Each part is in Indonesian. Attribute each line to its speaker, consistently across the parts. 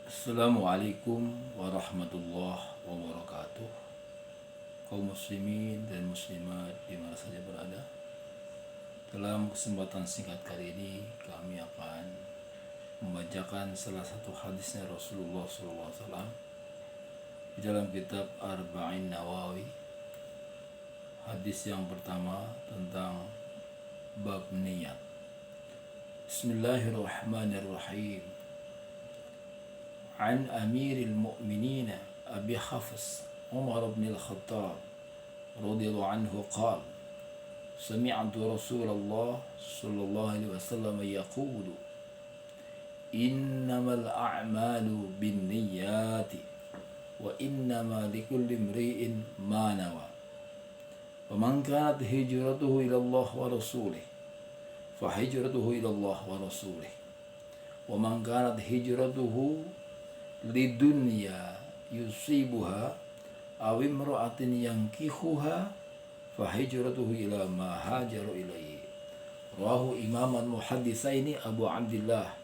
Speaker 1: Assalamualaikum warahmatullahi wabarakatuh. Kaum muslimin dan muslimat di mana saja berada. Dalam kesempatan singkat kali ini kami akan membacakan salah satu hadisnya Rasulullah SAW di dalam kitab Arba'in Nawawi. Hadis yang pertama tentang bab niat. Bismillahirrahmanirrahim. عن أمير المؤمنين أبي حفص عمر بن الخطاب رضي الله عنه قال: سمعت رسول الله صلى الله عليه وسلم يقول: إنما الأعمال بالنيات وإنما لكل امرئ ما نوى ومن كانت هجرته إلى الله ورسوله فهجرته إلى الله ورسوله ومن كانت هجرته lidunya yusibuha aw imra'atin yankihuha fahijratuhu ila ma hajaru ilaihi. Rawahu imaman muhaddisaini Abu Abdullah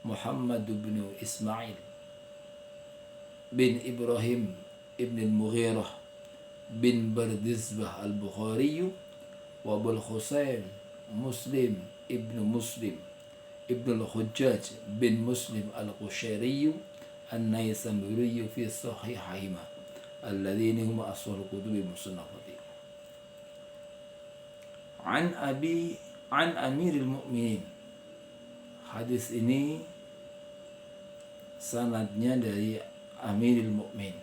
Speaker 1: Muhammad bin Ismail bin Ibrahim ibn al-Mughirah bin Bardizbah al-Bukhari wa Abul Husain Muslim ibn Muslim ibn al-Hujjaj bin Muslim al-Qushairi An-Naisaburi fi sahihahima alladhina huma aswal kutubi musannafati. An Amiril Mu'minin. Hadis ini sanadnya dari Amiril Mu'min,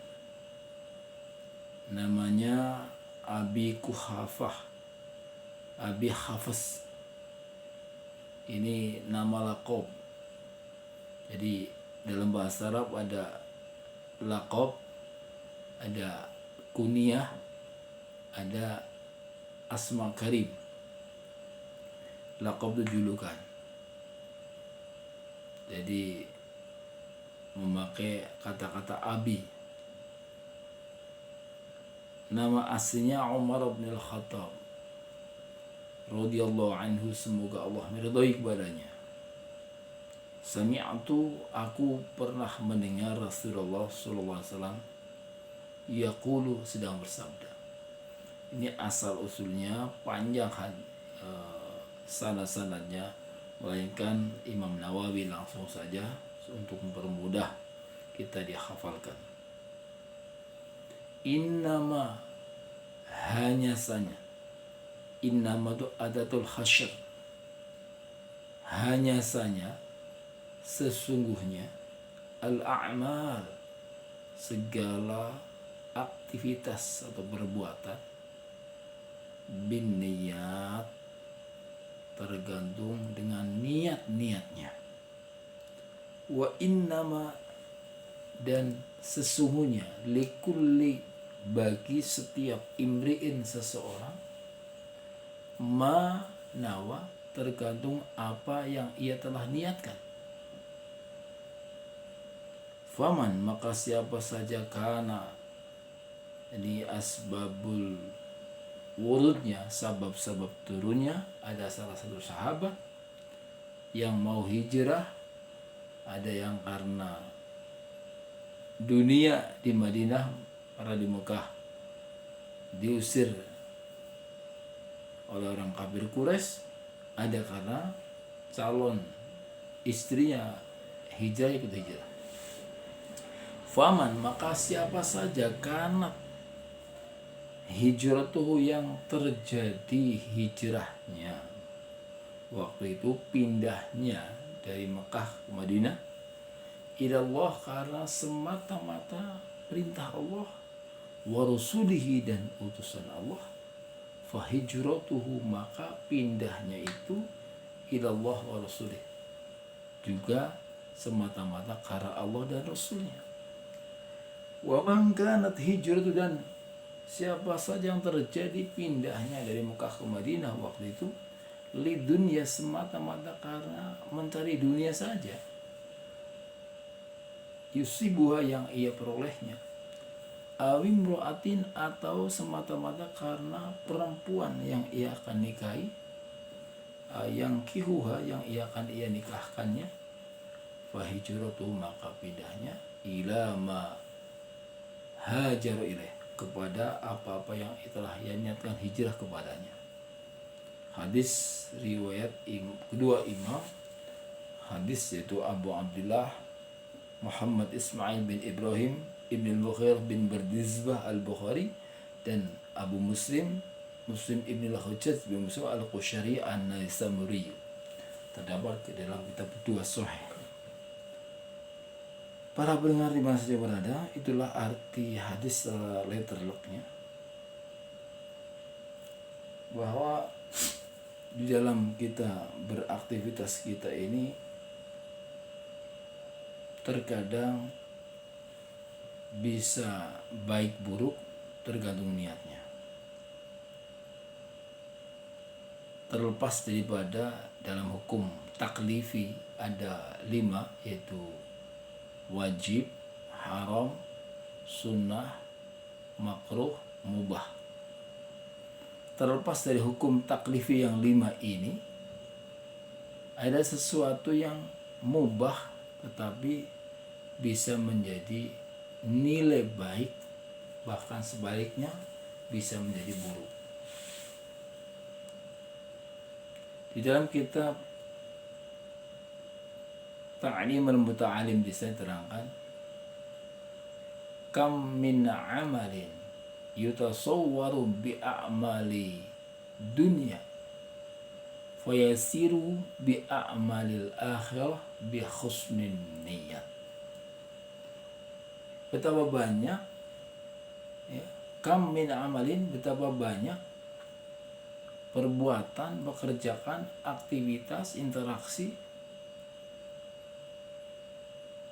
Speaker 1: namanya Abi Kuhafah, Abi Hafs. Ini nama laqab. Jadi dalam bahasa Arab ada laqab, ada kunyah, ada asma karim. Laqab itu julukan. Jadi memakai kata-kata abi. Nama aslinya Umar bin Al-Khattab radhiyallahu anhu, semoga Allah meridhai kepadanya. Sami'tu, aku pernah mendengar Rasulullah SAW yaqulu, sedang bersabda. Ini asal usulnya panjang sanad-sanadnya, melainkan Imam Nawawi langsung saja untuk mempermudah kita dihafalkan. Innama, hanya saja. Innama itu adatul hasyr. Hanya saja, sesungguhnya al-a'mal, segala aktivitas atau perbuatan, bin niyat, tergantung dengan niat-niatnya. Wa innama, dan sesungguhnya, likulli, bagi setiap imri'in, seseorang, ma nawa, tergantung apa yang ia telah niatkan. Faman, maka siapa saja, kana, ini asbabul wurudnya, sabab-sabab turunnya, ada salah satu sahabat yang mau hijrah, ada yang karena dunia di Madinah, karena di Mekah diusir oleh orang kafir Quraisy, ada karena calon istrinya hijrah, ikut hijrah. Faman, maka siapa saja, kanat, hijratuhu, yang terjadi hijrahnya, waktu itu pindahnya dari Mekah ke Madinah, ilallah, karena semata-mata perintah Allah, wa rasulihi, dan utusan Allah, fahijratuhu, maka pindahnya itu ilallah wa rasulih, juga semata-mata karena Allah dan Rasulnya. Wa man kanat hijratu, dan siapa saja yang terjadi pindahnya dari Mekah ke Madinah waktu itu, lidunya, semata-mata karena mencari dunia saja, yusibuha, yang ia perolehnya, awimro'atin, atau semata-mata karena perempuan yang ia akan nikahi, yang kihuha, yang ia akan nikahkannya, fahijratu maka pindahnya ila ma hajar ilaih kepada apa-apa yang telah ia niatkan hijrah kepadanya. Hadis riwayat kedua imam hadis yaitu Abu Abdullah Muhammad Ismail bin Ibrahim Ibn al-Bukhari bin Bardizbah al-Bukhari dan Abu Muslim Ibn al-Hujjaj bin Muslim al-Qushari an-Naisaburi. Terdapat ke dalam kitab dua sahih. Para pendengar di mana saja berada, itulah arti hadis letter luck-nya. Bahwa di dalam kita beraktivitas kita ini terkadang bisa baik buruk tergantung niatnya. Terlepas daripada dalam hukum taklifi ada 5 yaitu wajib, haram, sunnah, makruh, mubah. Terlepas dari hukum taklifi yang 5 ini, ada sesuatu yang mubah tetapi bisa menjadi nilai baik, bahkan sebaliknya bisa menjadi buruk. Di dalam kitab Ta'lim al-Muta'alim bisa terangkan, kam min amalin yutasawwaru bi a'mali dunya fayasiru bi a'malil akhirah bi husnin niyat. Betapa banyak ya, kam min amalin, betapa banyak perbuatan, pekerjaan, aktivitas, interaksi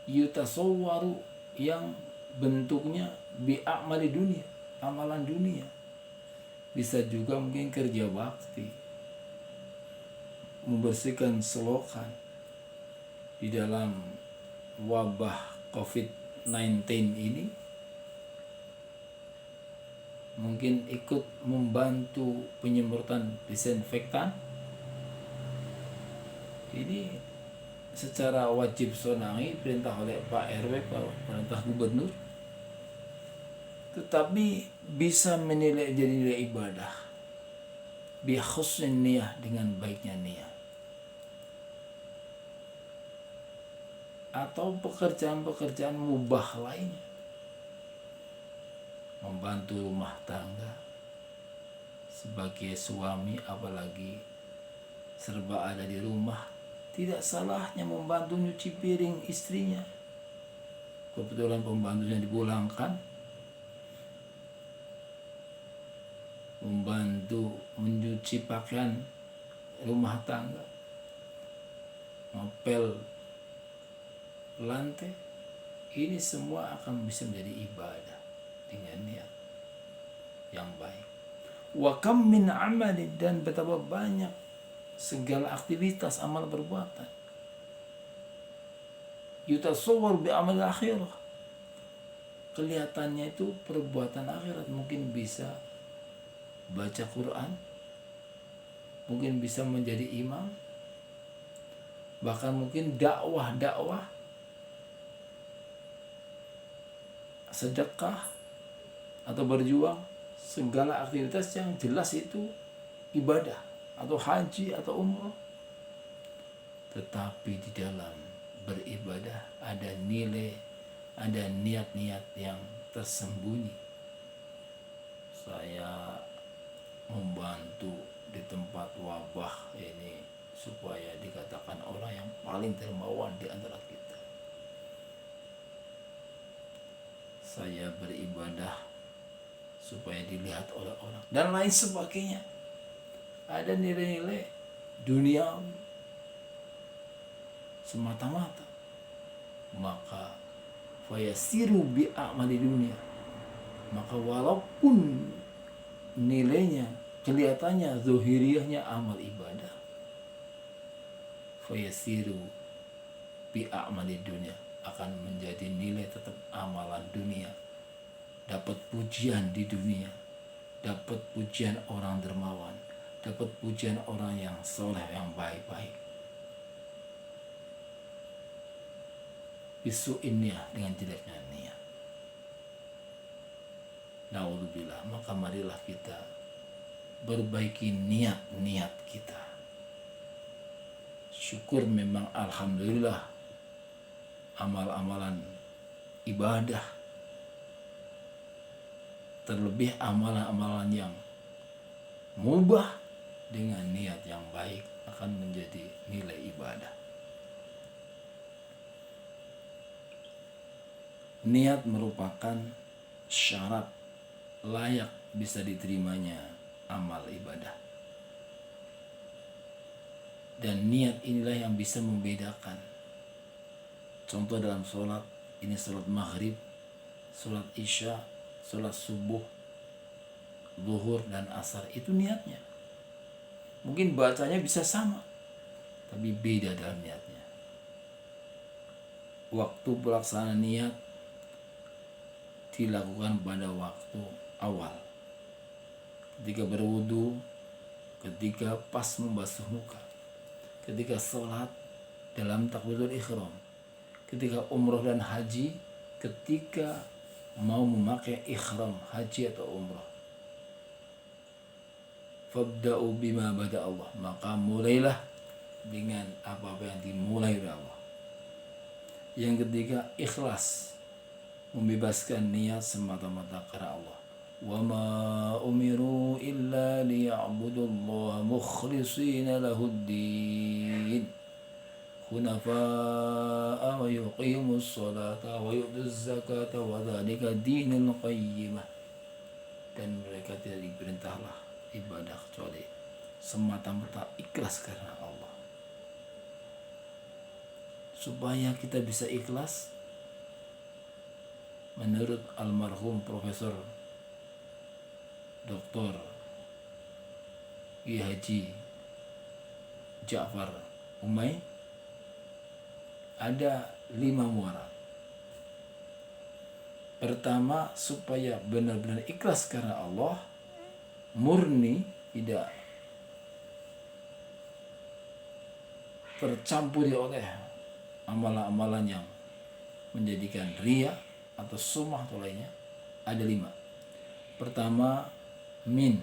Speaker 1: yutasawwaru yang bentuknya bi'amali dunia, amalan dunia. Bisa juga mungkin kerja bakti, membersihkan selokan di dalam wabah COVID-19 ini, mungkin ikut membantu penyemprotan disinfektan. Ini secara wajib sonai perintah oleh Pak RW, perintah gubernur, tetapi bisa menilai jadi nilai ibadah bi husnin niyah, dengan baiknya niat. Atau pekerjaan-pekerjaan mubah lainnya, membantu rumah tangga sebagai suami, apalagi serba ada di rumah, tidak salahnya membantu nyuci piring istrinya. Kebetulan pembantunya dipulangkan, membantu mencuci pakaian rumah tangga, ngepel lantai. Ini semua akan bisa menjadi ibadah dengan niat yang baik. Wa kam min amalin, dan betapa banyak segala aktivitas amal perbuatan yutasawwar bi amal akhirah, kelihatannya itu perbuatan akhirat. Mungkin bisa baca Quran, mungkin bisa menjadi imam, bahkan mungkin dakwah, sedekah, atau berjuang. Segala aktivitas yang jelas itu ibadah, atau haji atau umrah. Tetapi di dalam beribadah ada nilai, ada niat-niat yang tersembunyi. Saya membantu di tempat wabah ini supaya dikatakan orang yang paling dermawan di antara kita. Saya beribadah supaya dilihat oleh orang, dan lain sebagainya. Ada nilai-nilai dunia semata-mata. Maka fayasiru bi a'mali dunia, maka walaupun nilainya, kelihatannya, zuhiriyahnya amal ibadah, fayasiru bi a'mali dunia, akan menjadi nilai tetap amalan dunia. Dapat pujian di dunia, dapat pujian orang dermawan, dapat pujian orang yang soleh, yang baik-baik. bisu'in niyah, dengan jeleknya niat. Naudzubillah. Maka marilah kita perbaiki niat-niat kita. Syukur memang alhamdulillah amal-amalan ibadah, terlebih amalan-amalan yang mubah dengan niat yang baik akan menjadi nilai ibadah. Niat merupakan syarat layak bisa diterimanya amal ibadah. Dan niat inilah yang bisa membedakan. Contoh dalam sholat, ini sholat maghrib, sholat isya, sholat subuh, zuhur dan asar, itu niatnya. Mungkin bacanya bisa sama, tapi beda dalam niatnya. Waktu pelaksanaan niat dilakukan pada waktu awal, ketika berwudu, ketika pas membasuh muka, ketika sholat dalam takbiratul ihram, ketika umroh dan haji, ketika mau memakai ihram haji atau umroh. Fabda'u bima bada Allah, maka mulailah dengan apa-apa yang dimulai oleh Allah. Yang ketiga, ikhlas, membebaskan niat semata-mata karena Allah. Wa ma umiru illa liya'budullaha mukhlishina lahuddin hunafa'a wa yuqimus salata wa yu'tuz zakata wa dzalika dinul qayyimah. Dan mereka tidak diperintahlah ibadah kecuali semata-mata ikhlas karena Allah. Supaya kita bisa ikhlas, menurut almarhum Profesor Dr. Kiai Haji Ja'far Umay, ada 5 muara. Pertama, supaya benar-benar ikhlas karena Allah, murni, tidak tercampuri oleh amalan-amalan yang menjadikan riya atau sum'ah atau lainnya, ada 5. Pertama, min,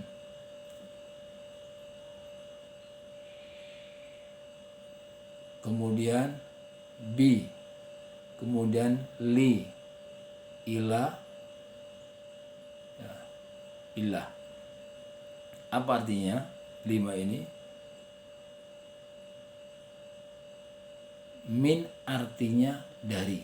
Speaker 1: kemudian bi, kemudian li, ila, ya, ilah. Apa artinya 5 ini? Min artinya dari.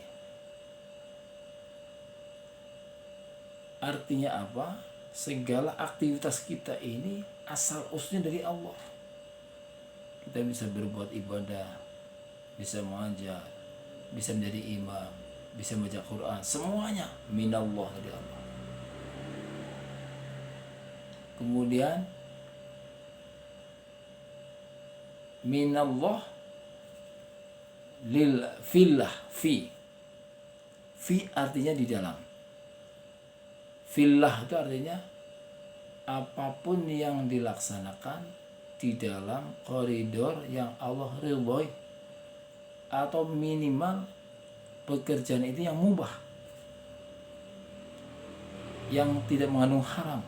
Speaker 1: Artinya apa? Segala aktivitas kita ini asal usulnya dari Allah. Kita bisa berbuat ibadah, bisa mengajar, bisa menjadi imam, bisa baca Quran, semuanya minallah, dari Allah. Kemudian minallah lil fillah, fi artinya di dalam. Fillah itu artinya apapun yang dilaksanakan di dalam koridor yang Allah ridhoi, atau minimal pekerjaan itu yang mubah, yang tidak mengandung haram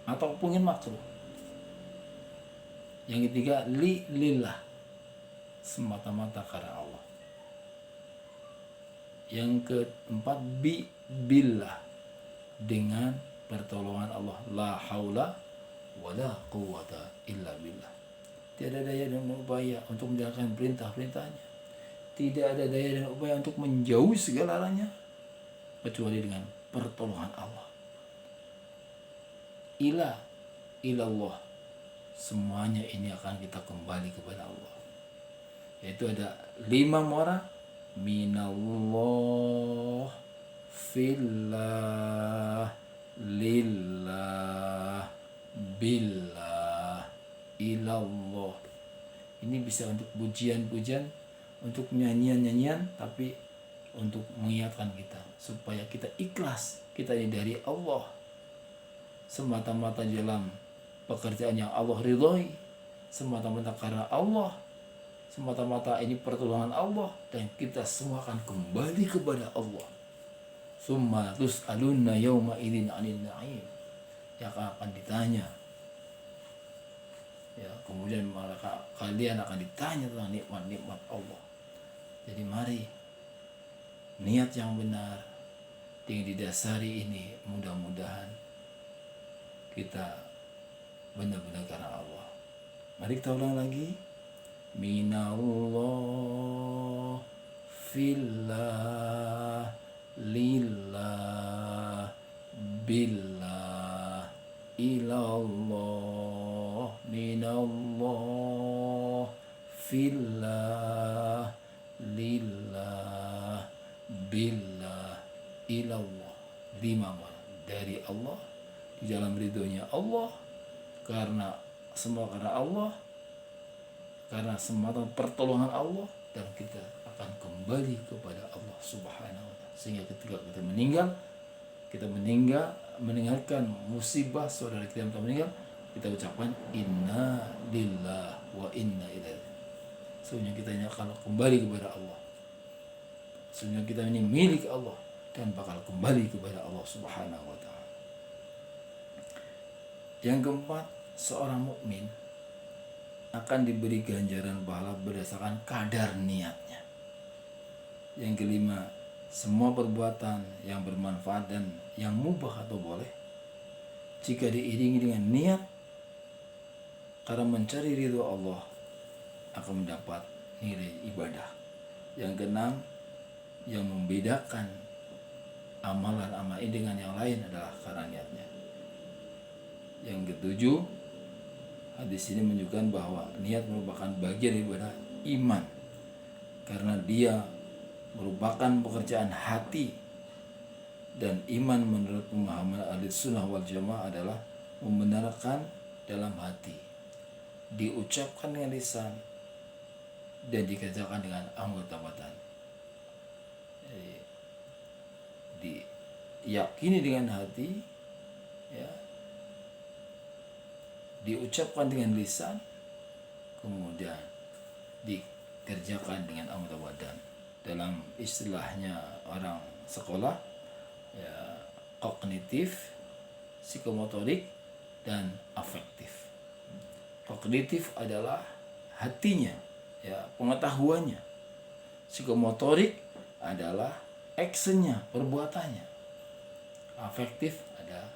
Speaker 1: ataupun yang makruh. Yang ketiga, lillah, semata-mata karena Allah. Yang keempat, billah, dengan pertolongan Allah. La haula wala quwwata illa billah. Tidak ada daya dan upaya untuk menjalankan perintah-perintahnya. Tidak ada daya dan upaya untuk menjauhi segalanya kecuali dengan pertolongan Allah. Ilallah, semuanya ini akan kita kembali kepada Allah. Yaitu ada 5 muara: minallah, fillah, lillah, billah, ilallah. Ini bisa untuk pujian-pujian, untuk nyanyian-nyanyian, tapi untuk mengingatkan kita supaya kita ikhlas, kita ini dari Allah, semata-mata dalam pekerjaan yang Allah ridhoi, semata-mata karena Allah, semata-mata ini pertolongan Allah dan kita semua akan kembali kepada Allah. Summa tus'alunna yawma idzin 'anil na'im. Yang akan ditanya. Ya, kemudian kalian akan ditanya tentang nikmat-nikmat Allah. Jadi mari niat yang benar yang didasari ini, mudah-mudahan kita benar-benar karena Allah. Mari kita ulang lagi. Minallah fillah lillah billah ilallah. Minallah fillah lillah billah ilallah. 5 dari Allah, di dalam ridhonya Allah, karena semua karena Allah, karena semata pertolongan Allah, dan kita akan kembali kepada Allah Subhanahu wa Ta'ala. Sehingga ketika kita meninggalkan musibah saudara kita yang meninggal, kita ucapkan inna lillah wa inna ilaihi. Sesungguhnya kita ini akan kembali kepada Allah. Sesungguhnya kita ini milik Allah dan bakal kembali kepada Allah Subhanahu wa Ta'ala. Yang keempat, seorang mukmin akan diberi ganjaran pahala berdasarkan kadar niatnya. Yang kelima, semua perbuatan yang bermanfaat dan yang mubah atau boleh, jika diiringi dengan niat karena mencari ridho Allah, akan mendapat nilai ibadah. Yang keenam, yang membedakan amalan-amal ini dengan yang lain adalah karena niatnya. Yang ketujuh, hadis ini menunjukkan bahwa niat merupakan bagian daripada iman, karena dia merupakan pekerjaan hati, dan iman menurut pemahaman ahli sunnah wal jamaah adalah membenarkan dalam hati, diucapkan dengan lisan, dan dikerjakan dengan anggota badan. Diyakini dengan hati, ya, diucapkan dengan lisan, kemudian dikerjakan dengan anggota badan. Dalam istilahnya orang sekolah, ya, kognitif, psikomotorik, dan afektif. Kognitif adalah hatinya, ya, pengetahuannya. Psikomotorik adalah actionnya, perbuatannya. Afektif ada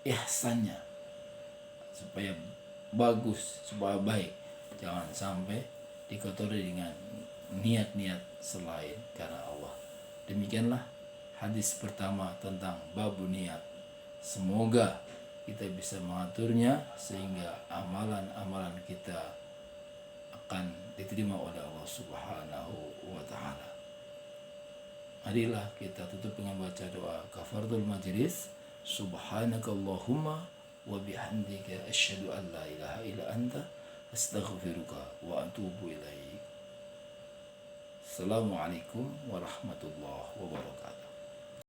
Speaker 1: ihsannya, supaya bagus, supaya baik. Jangan sampai dikotori dengan niat-niat selain karena Allah. Demikianlah hadis pertama tentang babu niat. Semoga kita bisa mengaturnya sehingga amalan-amalan kita akan diterima oleh Allah Subhanahu wa Ta'ala. Marilah kita tutup dengan baca doa kafaratul majlis. Subhanakallahumma wa bihamdika asyhadu an la ilaha illa anta astaghfiruka wa atubu ilaik. Assalamualaikum warahmatullahi wabarakatuh.